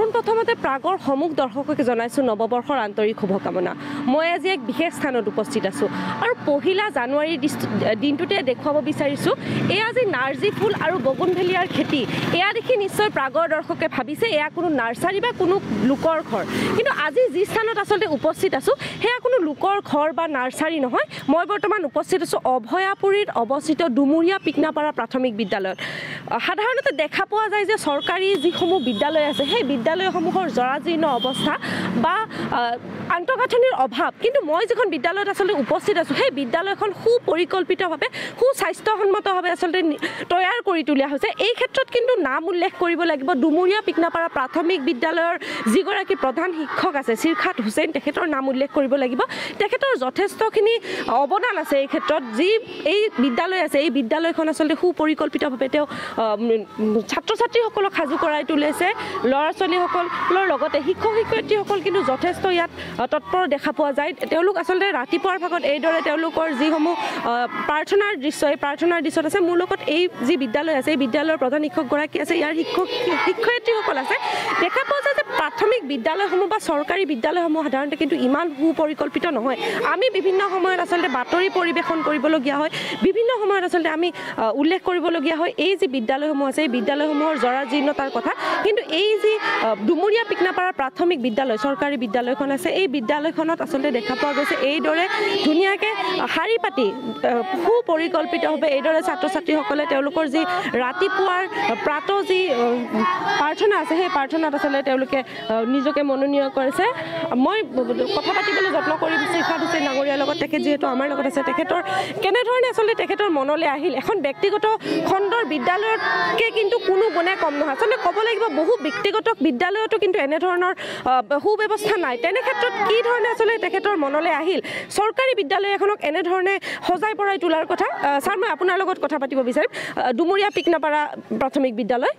পোনপ্ৰথমতে প্ৰাগৰ সমুখ দৰ্শকক জনাইছোঁ নৱবৰ্ষৰ আন্তৰিক শুভকামনা। মই আজি এক বিশেষ স্থানত উপস্থিত আছোঁ আৰু 1 জানুৱাৰীৰ দিনটোতে দেখুৱাব বিচাৰিছোঁ এয়া যি নাৰ্জী ফুল আৰু বগুনভেলিয়াৰ খেতি। এয়া দেখি নিশ্চয় প্ৰাগৰ দৰ্শকে ভাবিছে এয়া কোনো নাৰ্চাৰী বা কোনো লোকৰ ঘৰ, কিন্তু আজি যি স্থানত আচলতে উপস্থিত আছোঁ সেয়া কোনো লোকৰ ঘৰ বা নাৰ্চাৰী নহয়। মই বৰ্তমান উপস্থিত আছোঁ অভয়াপুৰীত অৱস্থিত ডুমুৰীয়া পিকনাপাৰা প্ৰাথমিক বিদ্যালয়ত। সাধাৰণতে দেখা পোৱা যায় যে চৰকাৰী যিসমূহ বিদ্যালয় আছে সেই বিদ্যালয়সমূহৰ জৰাজীৰ্ণ অৱস্থা বা আন্তঃগাঁথনিৰ অভাৱ, কিন্তু মই যিখন বিদ্যালয়ত আচলতে উপস্থিত আছোঁ সেই বিদ্যালয়খন সুপৰিকল্পিতভাৱে সুস্বাস্থ্যসন্মতভাৱে আচলতে তৈয়াৰ কৰি তোলা হৈছে। এই ক্ষেত্ৰত কিন্তু নাম উল্লেখ কৰিব লাগিব ডুমুৰীয়া পিকনাপাৰা প্ৰাথমিক বিদ্যালয়ৰ যিগৰাকী প্ৰধান শিক্ষক আছে চিৰখাত হুছেইন, তেখেতৰ নাম উল্লেখ কৰিব লাগিব। তেখেতৰ যথেষ্টখিনি অৱদান আছে এই ক্ষেত্ৰত। যি এই বিদ্যালয় আছে এই বিদ্যালয়খন আচলতে সুপৰিকল্পিতভাৱে তেওঁ ছাত্ৰ ছাত্ৰীসকলক সাজু কৰাই তুলিছে। ল'ৰা ছোৱালীসকলৰ লগতে শিক্ষক শিক্ষয়িত্ৰীসকল কিন্তু যথেষ্ট ইয়াত তৎপৰ দেখা পোৱা যায়। তেওঁলোক আচলতে ৰাতিপুৱাৰ ভাগত এইদৰে তেওঁলোকৰ যিসমূহ প্ৰাৰ্থনাৰ দৃশ্য এই প্ৰাৰ্থনাৰ দৃশ্যত আছে। মোৰ লগত এই যি বিদ্যালয় আছে এই বিদ্যালয়ৰ প্ৰধান শিক্ষকগৰাকী আছে, ইয়াৰ শিক্ষয়িত্ৰীসকল আছে। দেখা পোৱা যায় যে প্ৰাথমিক বিদ্যালয়সমূহ বা চৰকাৰী বিদ্যালয়সমূহ সাধাৰণতে কিন্তু ইমান সুপৰিকল্পিত নহয়। আমি বিভিন্ন সময়ত আচলতে বাতৰি পৰিৱেশন কৰিবলগীয়া হয়, বিভিন্ন সময়ত আচলতে আমি উল্লেখ কৰিবলগীয়া হয় এই যি বিদ্যালয়সমূহ আছে এই বিদ্যালয়সমূহৰ জৰাজীৰ্ণতাৰ কথা। কিন্তু এই যি ডুমুৰীয়া পিকনাপাৰা প্ৰাথমিক বিদ্যালয় চৰকাৰী বিদ্যালয়খন আছে এই বিদ্যালয়খনত আচলতে দেখা পোৱা গৈছে এইদৰে ধুনীয়াকৈ শাৰী পাতি সুপৰিকল্পিতভাৱে এইদৰে ছাত্ৰ ছাত্ৰীসকলে তেওঁলোকৰ যি ৰাতিপুৱাৰ প্ৰাত যি প্ৰাৰ্থনা আছে সেই প্ৰাৰ্থনাত আচলতে তেওঁলোকে নিজকে মনোনিয়োগ কৰিছে। মই কথা পাতিবলৈ যত্ন কৰিম চিৰখাত হুছেইন ডাঙৰীয়াৰ লগত। তেখেত যিহেতু আমাৰ লগত আছে, তেখেতৰ কেনেধৰণে আচলতে তেখেতৰ মনলৈ আহিল এখন ব্যক্তিগত খণ্ডৰ বিদ্যালয়তকৈ কিন্তু কোনো গুণে কম নহয়। আচলতে ক'ব লাগিব বহু ব্যক্তিগত বিদ্যালয়তো কিন্তু এনেধৰণৰ সুব্যৱস্থা নাই। তেনে ক্ষেত্ৰত কি ধৰণে আচলতে তেখেতৰ মনলৈ আহিল চৰকাৰী বিদ্যালয় এখনক এনেধৰণে সজাই পৰাই তোলাৰ কথা। ছাৰ, মই আপোনাৰ লগত কথা পাতিব বিচাৰিম। ডুমুৰীয়া পিকনাপাৰা প্ৰাথমিক বিদ্যালয়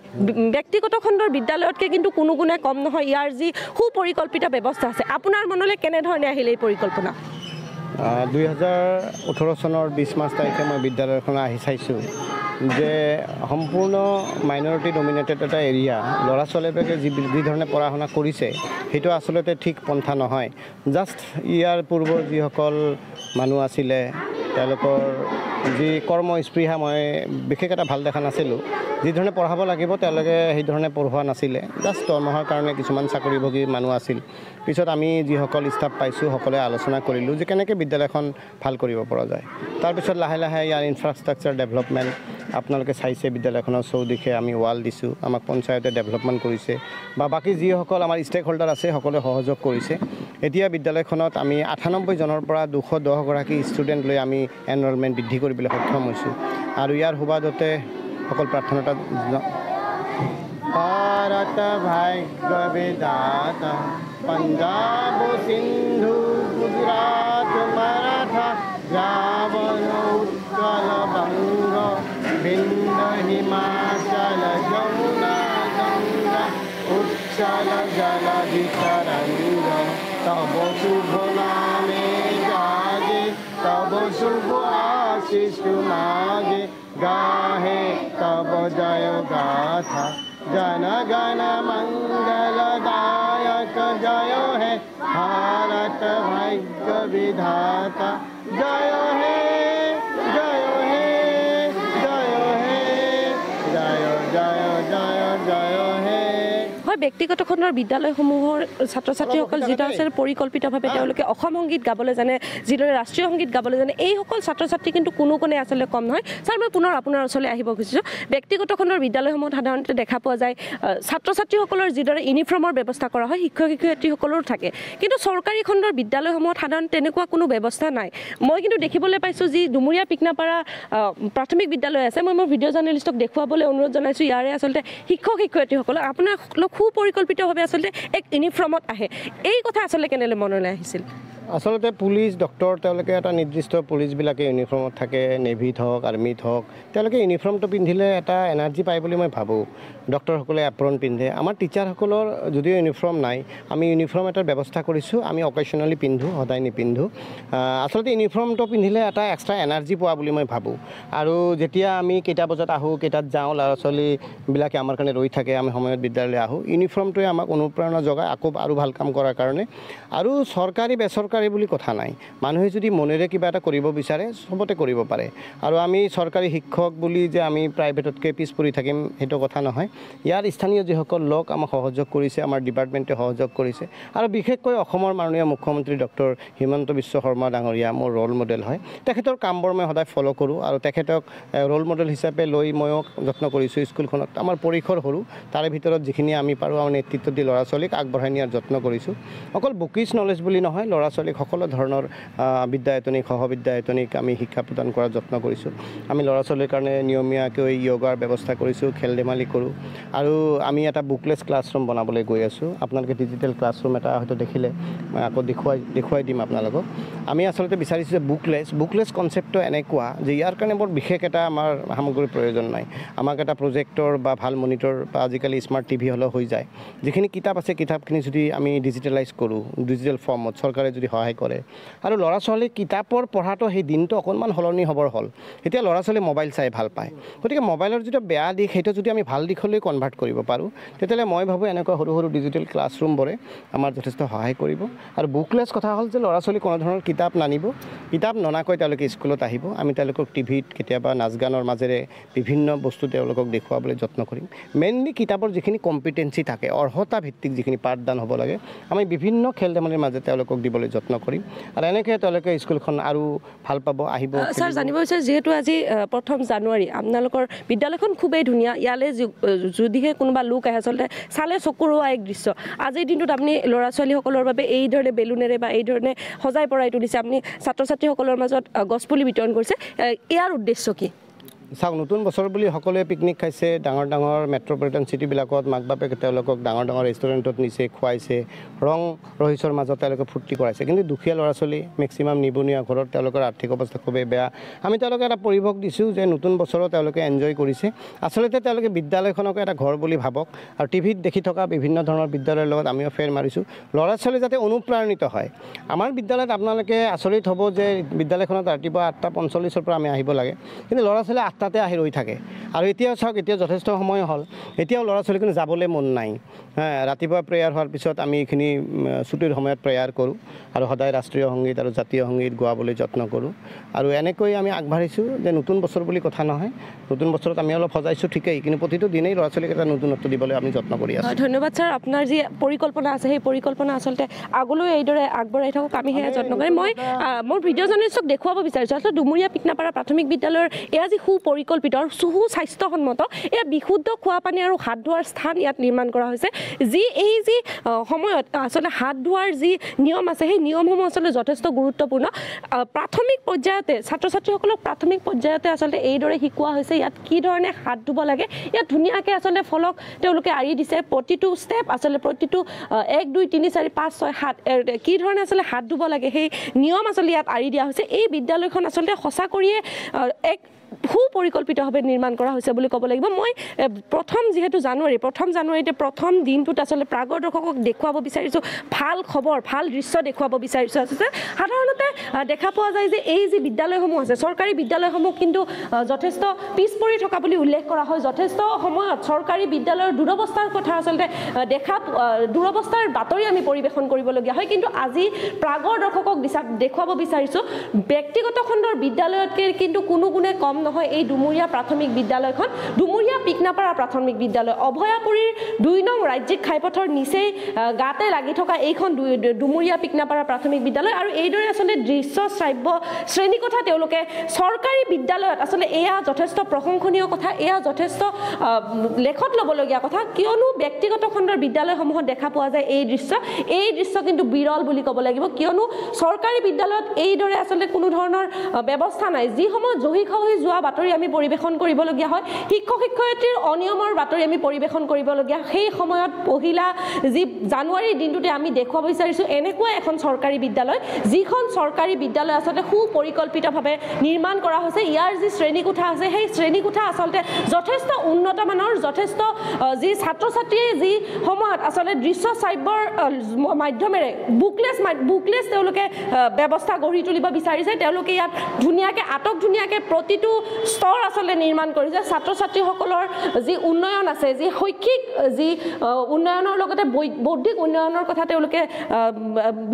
ব্যক্তিগত খণ্ডৰ বিদ্যালয়তকৈ কিন্তু কোনো গুণে কম নহয়। ইয়াৰ যি সুপৰিকল্পিত ব্যৱস্থা আছে আপোনাৰ মনলৈ কেনেধৰণে আহিল এই পৰিকল্পনা? 2018 চনৰ 20 মাৰ্চ তাৰিখে মই বিদ্যালয়খন আহি চাইছোঁ যে সম্পূৰ্ণ মাইনৰিটি ডমিনেটেড এটা এৰিয়া। ল'ৰা ছোৱালীবিলাকে যি ধৰণে পঢ়া শুনা কৰিছে সেইটো আচলতে ঠিক পন্থা নহয়। জাষ্ট ইয়াৰ পূৰ্বৰ যিসকল মানুহ আছিলে তেওঁলোকৰ যি কৰ্মস্পৃহা মই বিশেষ এটা ভাল দেখা নাছিলোঁ। যি ধৰণে পঢ়াব লাগিব তেওঁলোকে সেই ধৰণে পঢ়োৱা নাছিলে। জাষ্ট দৰমহাৰ কাৰণে কিছুমান চাকৰিভোগী মানুহ আছিল। পিছত আমি যিসকল ষ্টাফ পাইছোঁ সকলোৱে আলোচনা কৰিলোঁ যে কেনেকৈ বিদ্যালয়খন ভাল কৰিব পৰা যায়। তাৰপিছত লাহে লাহে ইয়াৰ ইনফ্ৰাষ্ট্ৰাকচাৰ ডেভেলপমেণ্ট আপোনালোকে চাইছে। বিদ্যালয়খনৰ চৌদিশে আমি ৱাল দিছোঁ, আমাক পঞ্চায়তে ডেভেলপমেণ্ট কৰিছে বা বাকী যিসকল আমাৰ ষ্টেক হোল্ডাৰ আছে সকলোৱে সহযোগ কৰিছে। এতিয়া বিদ্যালয়খনত আমি 98 জনৰ পৰা 210 গৰাকী ষ্টুডেণ্ট লৈ আমি এনৰলমেণ্ট বৃদ্ধি কৰিবলৈ সক্ষম হৈছোঁ। আৰু ইয়াৰ সুবাদতে সকল প্ৰাৰ্থনাটা ভাৰত ভাগ্য বিধাতা পঞ্জাব সিন্ধু গুজৰাট মাৰাঠা যাৱন উৎকল বংগ বিন্দ হিমাচল যমুনা গংগা উচ্চল জলধি তরঙ্গ তব শুভ নামে জাগে তব শুভ आशीष मागे गाहे तब जय गाथा जन गण मंगलदायक जय है भारत भाग्य विधाता जय है जय है जय है जय जय जय जय है। হয়, ব্যক্তিগত খণ্ডৰ বিদ্যালয়সমূহৰ ছাত্ৰ ছাত্ৰীসকল যিদৰে আছে পৰিকল্পিতভাৱে তেওঁলোকে অসম সংগীত গাবলৈ জানে, যিদৰে ৰাষ্ট্ৰীয় সংগীত গাবলৈ জানে, এইসকল ছাত্ৰ ছাত্ৰী কিন্তু কোনো কোণে আচলতে কম নহয়। ছাৰ, মই পুনৰ আপোনাৰ ওচৰলৈ আহিব খুজিছোঁ। ব্যক্তিগত খণ্ডৰ বিদ্যালয়সমূহত সাধাৰণতে দেখা পোৱা যায় ছাত্ৰ ছাত্ৰীসকলৰ যিদৰে ইউনিফৰ্মৰ ব্যৱস্থা কৰা হয় শিক্ষক শিক্ষয়িত্ৰীসকলৰো থাকে, কিন্তু চৰকাৰী খণ্ডৰ বিদ্যালয়সমূহত সাধাৰণতে তেনেকুৱা কোনো ব্যৱস্থা নাই। মই কিন্তু দেখিবলৈ পাইছোঁ যি ডুমুৰীয়া পিকনাপাৰা প্ৰাথমিক বিদ্যালয় আছে, মই মোৰ ভিডিঅ' জাৰ্নেলিষ্টক দেখুৱাবলৈ অনুৰোধ জনাইছোঁ। ইয়াৰে আচলতে শিক্ষক শিক্ষয়িত্ৰীসকলক আপোনালোক সুপৰিকল্পিতভাৱে আচলতে এক ইউনিফৰ্মত আহে, এই কথা আচলতে কেনেলৈ মনলৈ আহিছিল? আচলতে পুলিচ ডক্টৰ তেওঁলোকে এটা নিৰ্দিষ্ট পুলিচবিলাকে ইউনিফৰ্মত থাকে, নেভিত হওক আৰ্মিত হওক, তেওঁলোকে ইউনিফৰ্মটো পিন্ধিলে এটা এনাৰ্জি পায় বুলি মই ভাবোঁ। ডক্টৰসকলে এপ্ৰন পিন্ধে। আমাৰ টিচাৰসকলৰ যদিও ইউনিফৰ্ম নাই, আমি ইউনিফৰ্ম এটাৰ ব্যৱস্থা কৰিছোঁ। আমি অকেশ্যনেলি পিন্ধোঁ, সদায় নিপিন্ধোঁ। আচলতে ইউনিফৰ্মটো পিন্ধিলে এটা এক্সট্ৰা এনাৰ্জি পোৱা বুলি মই ভাবোঁ। আৰু যেতিয়া আমি কেইটা বজাত আহোঁ, কেইটাত যাওঁ, ল'ৰা ছোৱালীবিলাকে আমাৰ কাৰণে ৰৈ থাকে, আমি সময়ত বিদ্যালয়লৈ আহোঁ। ইউনিফৰ্মটোৱে আমাক অনুপ্ৰেৰণা যোগায় আকৌ আৰু ভাল কাম কৰাৰ কাৰণে। আৰু চৰকাৰী বেচৰকাৰী বুলি কথা নাই, মানুহে যদি মনেৰে কিবা এটা কৰিব বিচাৰে চবতে কৰিব পাৰে। আৰু আমি চৰকাৰী শিক্ষক বুলি যে আমি প্ৰাইভেটতকৈ পিছ পৰি থাকিম সেইটো কথা নহয়। ইয়াৰ স্থানীয় যিসকল লোক আমাক সহযোগ কৰিছে, আমাৰ ডিপাৰ্টমেণ্টে সহযোগ কৰিছে। আৰু বিশেষকৈ অসমৰ মাননীয় মুখ্যমন্ত্ৰী ডক্টৰ হিমন্ত বিশ্ব শৰ্মা ডাঙৰীয়া মোৰ ৰোল মডেল হয়। তেখেতৰ কামবোৰ মই সদায় ফ'ল' কৰোঁ আৰু তেখেতক ৰোল মডেল হিচাপে লৈ ময়ো যত্ন কৰিছোঁ। স্কুলখনত আমাৰ পৰিসৰ সৰু, তাৰে ভিতৰত যিখিনি আমি পাৰোঁ আমাৰ নেতৃত্ব দি ল'ৰা ছোৱালীক আগবঢ়াই নিয়াৰ যত্ন কৰিছোঁ। অকল বুকিছ নলেজ বুলি নহয়, ল'ৰা ছোৱালীক সকলো ধৰণৰ বিদ্যায়তনিক সহবিদ্যায়তনিক আমি শিক্ষা প্ৰদান কৰাৰ যত্ন কৰিছোঁ। আমি ল'ৰা ছোৱালীৰ কাৰণে নিয়মীয়াকৈ য়োগাৰ ব্যৱস্থা কৰিছোঁ, খেল ধেমালি কৰোঁ। আৰু আমি এটা বুকলেছ ক্লাছৰুম বনাবলৈ গৈ আছোঁ। আপোনালোকে ডিজিটেল ক্লাছৰুম এটা হয়তো দেখিলে, মই আকৌ দেখুৱাই দিম আপোনালোকক। আমি আচলতে বিচাৰিছোঁ যে বুকলেছ কনচেপ্টটো এনেকুৱা যে ইয়াৰ কাৰণে বৰ বিশেষ এটা আমাৰ সামগ্ৰীৰ প্ৰয়োজন নাই। আমাক এটা প্ৰজেক্টৰ বা ভাল মনিটৰ বা আজিকালি স্মাৰ্ট টিভি হ'লেও হৈ যায়। যিখিনি কিতাপ আছে কিতাপখিনি যদি আমি ডিজিটেলাইজ কৰোঁ, ডিজিটেল ফৰ্মত চৰকাৰে যদি সহায় কৰে, আৰু ল'ৰা ছোৱালীক কিতাপৰ পঢ়াটো সেই দিনটো অকণমান সলনি হ'বৰ হ'ল। এতিয়া ল'ৰা ছোৱালীয়ে মোবাইল চাই ভাল পায়, গতিকে মোবাইলৰ যিটো বেয়া দিশ সেইটো যদি আমি ভাল দিশলৈ কনভাৰ্ট কৰিব পাৰোঁ, তেতিয়াহ'লে মই ভাবোঁ এনেকুৱা সৰু সৰু ডিজিটেল ক্লাছৰুমবোৰে আমাৰ যথেষ্ট সহায় কৰিব। আৰু বুকলেছ কথা হ'ল যে ল'ৰা ছোৱালী কোনো ধৰণৰ কিতাপ নানিব, কিতাপ ননাকৈ তেওঁলোকে স্কুলত আহিব। আমি তেওঁলোকক টিভিত কেতিয়াবা নাচ গানৰ মাজেৰে বিভিন্ন বস্তু তেওঁলোকক দেখুৱাবলৈ যত্ন কৰিম। মেইনলি কিতাপৰ যিখিনি কম্পিটেঞ্চি থাকে, অৰ্হতা ভিত্তিক যিখিনি পাঠদান হ'ব লাগে, আমি বিভিন্ন খেল ধেমালিৰ মাজে তেওঁলোকক দিবলৈ যত্ন কৰিম। আৰু এনেকৈ তেওঁলোকে স্কুলখন আৰু ভাল পাব, আহিব। ছাৰ, জানিব বিচাৰিছোঁ যিহেতু আজি 1 জানুৱাৰী, আপোনালোকৰ বিদ্যালয়খন খুবেই ধুনীয়া। ইয়ালৈ যদিহে কোনোবা লোক আহে আচলতে চালে চকুৰোৱা এক দৃশ্য। আজিৰ দিনটোত আপুনি ল'ৰা ছোৱালীসকলৰ বাবে এইধৰণে বেলুনেৰে বা এইধৰণে সজাই পৰাই তুলিছে, আপুনি ছাত্ৰ ছাত্ৰীসকলৰ মাজত গছপুলি বিতৰণ কৰিছে, ইয়াৰ উদ্দেশ্য কি? চাওক, নতুন বছৰ বুলি সকলোৱে পিকনিক খাইছে। ডাঙৰ ডাঙৰ মেট্ৰপলিটন চিটিবিলাকত মাক বাপেকে তেওঁলোকক ডাঙৰ ডাঙৰ ৰেষ্টুৰেণ্টত নিছে, খুৱাইছে, ৰং ৰহইচৰ মাজত তেওঁলোকে ফূৰ্তি কৰাইছে। কিন্তু দুখীয়া ল'ৰা ছোৱালী, মেক্সিমাম নিবনুৱা ঘৰত তেওঁলোকৰ আৰ্থিক অৱস্থা খুবেই বেয়া। আমি তেওঁলোকে এটা পৰিৱেশ দিছোঁ যে নতুন বছৰত তেওঁলোকে এনজয় কৰিছে। আচলতে তেওঁলোকে বিদ্যালয়খনকে এটা ঘৰ বুলি ভাবক। আৰু টিভিত দেখি থকা বিভিন্ন ধৰণৰ বিদ্যালয়ৰ লগত আমিও ফেৰ মাৰিছোঁ। ল'ৰা ছোৱালী যাতে অনুপ্ৰাণিত হয়। আমাৰ বিদ্যালয়ত আপোনালোকে আচৰিত হ'ব যে বিদ্যালয়খনত ৰাতিপুৱা 8:45 পৰা আমি আহিব লাগে, কিন্তু ল'ৰা ছোৱালী 8টাতে আহি ৰৈ থাকে। আৰু এতিয়াও চাওক, এতিয়া যথেষ্ট সময় হ'ল, এতিয়াও ল'ৰা ছোৱালী কিন্তু যাবলৈ মন নাই। ৰাতিপুৱা প্ৰেয়াৰ হোৱাৰ পিছত আমি এইখিনি ছুটিৰ সময়ত প্ৰেয়াৰ কৰোঁ আৰু সদায় ৰাষ্ট্ৰীয় সংগীত আৰু জাতীয় সংগীত গোৱাবলৈ যত্ন কৰোঁ। আৰু এনেকৈ আমি আগবাঢ়িছোঁ যে নতুন বছৰ বুলি কথা নহয়, নতুন বছৰত আমি অলপ সজাইছোঁ ঠিকেই, কিন্তু প্ৰতিটো দিনেই ল'ৰা ছোৱালীক এটা নতুনত্ব দিবলৈ আমি যত্ন কৰি আছোঁ। ধন্যবাদ ছাৰ। আপোনাৰ যি পৰিকল্পনা আছে সেই পৰিকল্পনা আচলতে আগলৈ এইদৰে আগবঢ়াই থাকক, আমি সেয়া যত্ন কৰিম। মই মোৰ ভিডিঅ' জাৰ্নেলিষ্টক দেখুৱাব বিচাৰিছোঁ আচলতে ডুমুৰীয়া পিকনাপাৰা প্ৰাথমিক বিদ্যালয়ৰ এয়া যি সুপৰিকল্পিত আৰু সুস্বাস্থ্যসন্মত এয়া বিশুদ্ধ খোৱা পানী আৰু হাত ধোৱাৰ স্থান ইয়াত নিৰ্মাণ কৰা হৈছে। এই যি সময়ত আচলতে হাত ধোৱাৰ যি নিয়ম আছে সেই নিয়মসমূহ আচলতে যথেষ্ট গুৰুত্বপূৰ্ণ। প্ৰাথমিক পৰ্যায়তে ছাত্ৰ ছাত্ৰীসকলক প্ৰাথমিক পৰ্যায়তে আচলতে এইদৰে শিকোৱা হৈছে ইয়াত কি ধৰণে হাত ধুব লাগে। ইয়াত ধুনীয়াকৈ আচলতে ফলক তেওঁলোকে আঁৰি দিছে, প্ৰতিটো ষ্টেপ আচলতে প্ৰতিটো 1 2 3 4 5 6 7 কি ধৰণে আচলতে হাত ধুব লাগে সেই নিয়ম আচলতে ইয়াত আঁৰি দিয়া হৈছে। এই বিদ্যালয়খন আচলতে সঁচা কৰিয়ে এক সুপৰিকল্পিতভাৱে নিৰ্মাণ কৰা হৈছে বুলি ক'ব লাগিব। মই প্ৰথম জানুৱাৰীতে প্ৰথম দিনটোত আচলতে প্ৰাগৰ দৰ্শকক দেখুৱাব বিচাৰিছোঁ ভাল খবৰ, ভাল দৃশ্য দেখুৱাব বিচাৰিছোঁ। আচলতে সাধাৰণতে দেখা পোৱা যায় যে এই যি বিদ্যালয়সমূহ আছে, চৰকাৰী বিদ্যালয়সমূহ কিন্তু যথেষ্ট পিছ পৰি থকা বুলি উল্লেখ কৰা হয়। যথেষ্ট সময়ত চৰকাৰী বিদ্যালয়ৰ দুৰৱস্থাৰ কথা আচলতে দুৰৱস্থাৰ বাতৰি আমি পৰিৱেশন কৰিবলগীয়া হয়। কিন্তু আজি প্ৰাগৰ দৰ্শকক দেখুৱাব বিচাৰিছোঁ ব্যক্তিগত খণ্ডৰ বিদ্যালয়তকৈ কিন্তু কোনো গুণে কম নহয় এই ডুমুৰীয়া প্ৰাথমিক বিদ্যালয়খন। ডুমুৰীয়া পিকনাপাৰা প্ৰাথমিক বিদ্যালয় অভয়াপুৰীৰ 2 নং ৰাজ্যিক ঘাইপথৰ নিচেই গাতে লাগি থকা এইখন ডুমুৰীয়া পিকনাপাৰা প্ৰাথমিক বিদ্যালয়। আৰু এইদৰে আচলতে দৃশ্য শ্ৰাব্য শ্ৰেণীকোঠা তেওঁলোকে চৰকাৰী বিদ্যালয়ত আচলতে এয়া যথেষ্ট প্ৰশংসনীয় কথা, এয়া যথেষ্ট লেখত ল'বলগীয়া কথা, কিয়নো ব্যক্তিগত খণ্ডৰ বিদ্যালয়সমূহত দেখা পোৱা যায় এই দৃশ্য কিন্তু বিৰল বুলি ক'ব লাগিব, কিয়নো চৰকাৰী বিদ্যালয়ত এইদৰে আচলতে কোনো ধৰণৰ ব্যৱস্থা নাই। যিসমূহ জহি খহি যোৱা বাতৰি আমি পৰিৱেশন কৰিবলগীয়া হয়, শিক্ষক শিক্ষয়িত্ৰীৰ অনিয়মৰ বাতৰি আমি পৰিৱেশন কৰিবলগীয়া, সেই সময়ত পহিলা যি জানুৱাৰীৰ দিনটোতে আমি দেখুৱাব বিচাৰিছোঁ এনেকুৱা এখন চৰকাৰী বিদ্যালয়, যিখন চৰকাৰী বিদ্যালয় আচলতে সুপৰিকল্পিতভাৱে নিৰ্মাণ কৰা হৈছে। ইয়াৰ যি শ্ৰেণীকোঠা আছে সেই শ্ৰেণীকোঠা আচলতে যথেষ্ট উন্নত মানৰ, যথেষ্ট যি ছাত্ৰ ছাত্ৰীয়ে যি সময়ত আচলতে দৃশ্য শ্ৰাব্যৰ মাধ্যমেৰে বুকলেছ তেওঁলোকে ব্যৱস্থা গঢ়ি তুলিব বিচাৰিছে। তেওঁলোকে ইয়াত ধুনীয়াকৈ ধুনীয়াকৈ প্ৰতিটো স্তৰ আচলতে নিৰ্মাণ কৰিছে। ছাত্ৰ ছাত্ৰীসকলৰ যি উন্নয়ন আছে, যি শৈক্ষিক যি উন্নয়নৰ লগতে বৌদ্ধিক উন্নয়নৰ কথা তেওঁলোকে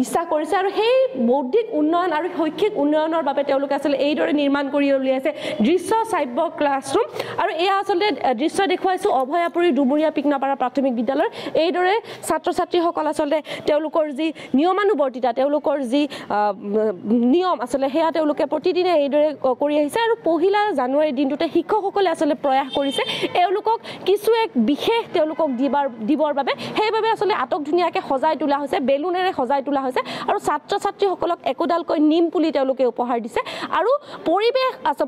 বিশ্বাস কৰিছে, আৰু সেই বৌদ্ধিক উন্নয়ন আৰু শৈক্ষিক উন্নয়নৰ বাবে তেওঁলোকে আচলতে এইদৰে নিৰ্মাণ কৰি উলিয়াইছে দৃশ্য শ্ৰাব্য ক্লাছৰুম। আৰু এয়া আচলতে দৃশ্য দেখুৱাইছোঁ অভয়াপুৰী ডুমুৰীয়া পিকনাপাৰা প্ৰাথমিক বিদ্যালয়ৰ। এইদৰে ছাত্ৰ ছাত্ৰীসকল আচলতে তেওঁলোকৰ যি নিয়মানুৱৰ্তিতা, তেওঁলোকৰ যি নিয়ম আচলতে সেয়া তেওঁলোকে প্ৰতিদিনে এইদৰে কৰি আহিছে। আৰু পহিলা জানুৱাৰীৰ দিনটোতে শিক্ষকসকলে আচলতে প্ৰয়াস কৰিছে এওঁলোকক কিছু এক বিশেষ তেওঁলোকক দিবৰ বাবে, সেইবাবে আচলতে ধুনীয়াকৈ সজাই তোলা হৈছে, বেলুনেৰে সজাই তোলা হৈছে, আৰু ছাত্ৰ ছাত্ৰীসকলক একোডালকৈ নিম পুলি তেওঁলোকে উপহাৰ দিছে। আৰু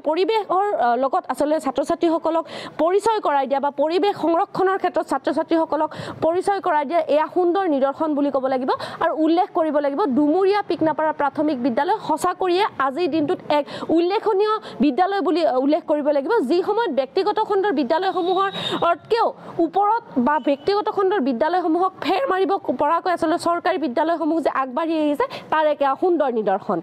পৰিৱেশৰ লগত আচলতে ছাত্ৰ ছাত্ৰীসকলক পৰিচয় কৰাই দিয়া বা পৰিৱেশ সংৰক্ষণৰ ক্ষেত্ৰত ছাত্ৰ ছাত্ৰীসকলক পৰিচয় কৰাই দিয়া এয়া সুন্দৰ নিদৰ্শন বুলি ক'ব লাগিব। আৰু উল্লেখ কৰিব লাগিব ডুমুৰীয়া পিকনাপাৰা প্ৰাথমিক বিদ্যালয় সঁচাকৈয়ে আজিৰ দিনটোত এক উল্লেখনীয় বিদ্যালয় বুলি উল্লেখ কৰিব লাগিব, যি সময়ত ব্যক্তিগত খণ্ডৰ বিদ্যালয়সমূহতকৈও ওপৰত বা ব্যক্তিগত খণ্ডৰ বিদ্যালয়সমূহক ফেৰ মাৰিব পৰাকৈ আচলতে চৰকাৰী বিদ্যালয়সমূহ যে আগবাঢ়ি আহিছে তাৰ এক সুন্দৰ নিদৰ্শন।